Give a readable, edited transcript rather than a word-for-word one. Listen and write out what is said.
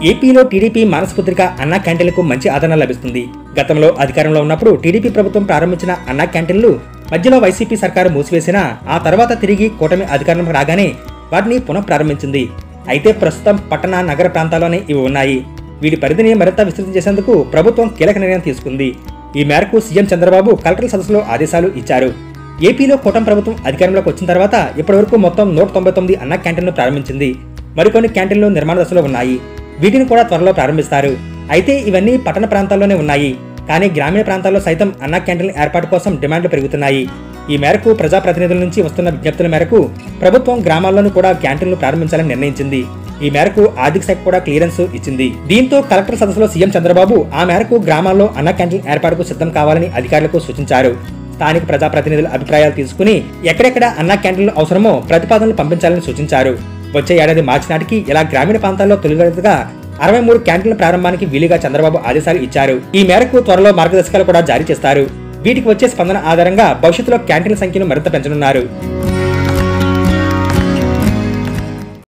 ఏపీలో టీడీపీ మానసపుత్రిక అన్నా క్యాంటీన్లకు మంచి ఆదరణ లభిస్తుంది. గతంలో అధికారంలో ఉన్నప్పుడు టీడీపీ ప్రభుత్వం ప్రారంభించిన అన్నా క్యాంటీన్లు మధ్యలో వైసీపీ సర్కారు మూసివేసినా ఆ తర్వాత తిరిగి కూటమి అధికారంలోకి రాగానే వాటిని పునః ప్రారంభించింది. అయితే ప్రస్తుతం పట్టణ నగర ప్రాంతాల్లోనే ఇవి ఉన్నాయి. వీటి పరిధిని మరింత విస్తృతం చేసేందుకు ప్రభుత్వం కీలక నిర్ణయం తీసుకుంది. ఈ మేరకు సీఎం చంద్రబాబు కలెక్టర్ల సదస్సులో ఆదేశాలు ఇచ్చారు. ఏపీలో కూటమి ప్రభుత్వం అధికారంలోకి వచ్చిన తర్వాత ఇప్పటివరకు మొత్తం 199 అన్నా క్యాంటీన్లు ప్రారంభించింది. మరికొన్ని క్యాంటీన్లు నిర్మాణ దశలో ఉన్నాయి. వీటిని కూడా త్వరలో ప్రారంభిస్తారు. అయితే ఇవన్నీ పట్టణ ప్రాంతాల్లోనే ఉన్నాయి. కానీ గ్రామీణ ప్రాంతాల్లో సైతం అన్నా క్యాంటీన్ల ఏర్పాటు కోసం డిమాండ్లు పెరుగుతున్నాయి. ఈ మేరకు ప్రజాప్రతినిధుల నుంచి వస్తున్న విజ్ఞప్తుల మేరకు ప్రభుత్వం గ్రామాల్లోనూ కూడా క్యాంటీన్లు ప్రారంభించాలని నిర్ణయించింది. ఈ మేరకు ఆర్థిక శాఖ కూడా క్లియరెన్స్ ఇచ్చింది. దీంతో కలెక్టర్ సదస్సులో సీఎం చంద్రబాబు ఆ మేరకు గ్రామాల్లో అన్నా క్యాంటీన్ ఏర్పాటుకు సిద్ధం కావాలని అధికారులకు సూచించారు. స్థానిక ప్రజాప్రతినిధుల అభిప్రాయాలు తీసుకుని ఎక్కడెక్కడ అన్నా క్యాంటీన్లు అవసరమో ప్రతిపాదనలు పంపించాలని సూచించారు. వచ్చే ఏడాది మార్చి నాటికి ఇలా గ్రామీణ ప్రాంతాల్లో తొలిగా 63 క్యాంటీన్ల ప్రారంభానికి వీలుగా చంద్రబాబు ఆదేశాలు ఇచ్చారు. ఈ మేరకు త్వరలో మార్గదర్శకాలు కూడా జారీ చేస్తారు. వీటికి వచ్చే స్పందన ఆధారంగా భవిష్యత్తులో క్యాంటీన్ల సంఖ్యను మరింత పెంచనున్నారు.